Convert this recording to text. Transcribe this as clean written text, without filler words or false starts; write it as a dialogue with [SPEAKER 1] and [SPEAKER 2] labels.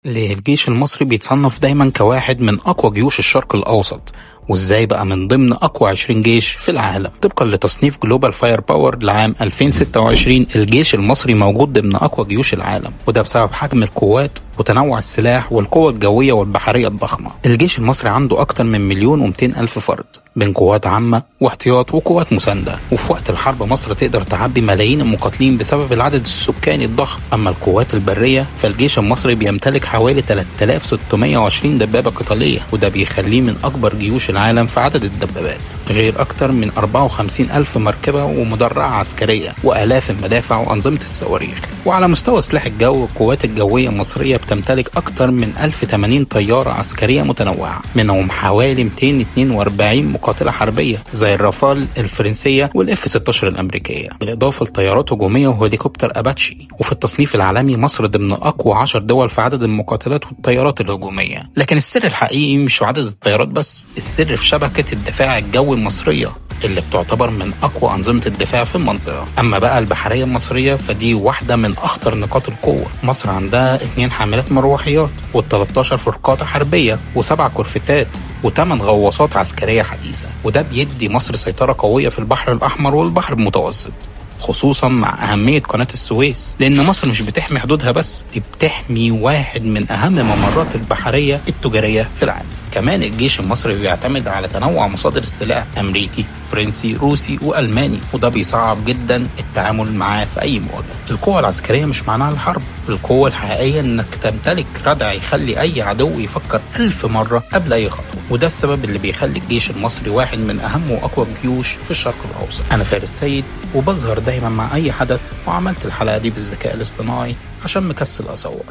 [SPEAKER 1] ليه الجيش المصري بيتصنف دايما كواحد من أقوى جيوش الشرق الأوسط؟ وإزاي بقى من ضمن أقوى 20 جيش في العالم؟ طبقا لتصنيف جلوبال فاير باور لعام 2026 الجيش المصري موجود ضمن أقوى جيوش العالم، وده بسبب حجم القوات وتنوع السلاح والقوة الجوية والبحرية الضخمة. الجيش المصري عنده أكتر من 1,200,000 فرد بين قوات عامة واحتياط وقوات مساندة، وفي وقت الحرب مصر تقدر تعبي ملايين المقاتلين بسبب العدد السكاني الضخم. أما القوات البرية فالجيش المصري بيمتلك حوالي 3620 دبابة قتالية، وده بيخليه من أكبر جيوش العالم في عدد الدبابات، غير أكتر من 54,000 مركبة ومدرعة عسكرية وآلاف المدافع وأنظمة الصواريخ. وعلى مستوى سلاح الجو القوات الجوية المصرية بتمتلك أكتر من 1080 طيارة عسكرية متنوعة، منهم حوالي 242 مقاتلة حربية زي الرافال الفرنسية والإف 16 الأمريكية، بالإضافة لطيارات هجومية وهليكوبتر أباتشي. وفي التصنيف العالمي مصر ضمن أقوى 10 دول في عدد المقاتلات والطيارات الهجومية. لكن السر الحقيقي مش في عدد الطيارات بس، السر في شبكة الدفاع الجوي المصرية اللي بتعتبر من أقوى أنظمة الدفاع في المنطقة. أما بقى البحرية المصرية فدي واحدة من أخطر نقاط القوة. مصر عندها 2 حاملات مروحيات و13 فرقاطة حربية و7 كورفتات و8 غواصات عسكرية حديثة، وده بيدي مصر سيطرة قوية في البحر الأحمر والبحر المتوسط، خصوصا مع أهمية قناة السويس، لأن مصر مش بتحمي حدودها بس، دي بتحمي واحد من أهم ممرات البحرية التجارية في العالم. كمان الجيش المصري بيعتمد على تنوع مصادر السلاح، أمريكي، فرنسي، روسي وألماني، وده بيصعب جدا التعامل معاه في أي مواجهة. القوة العسكرية مش معناها الحرب، القوة الحقيقية إنك تمتلك ردع يخلي أي عدو يفكر 1000 مرة قبل أي خطوة، وده السبب اللي بيخلي الجيش المصري واحد من أهم وأقوى الجيوش في الشرق الأوسط. أنا فارس سيد، وبظهر دايما مع أي حدث، وعملت الحلقة دي بالذكاء الاصطناعي عشان مكسل أصور.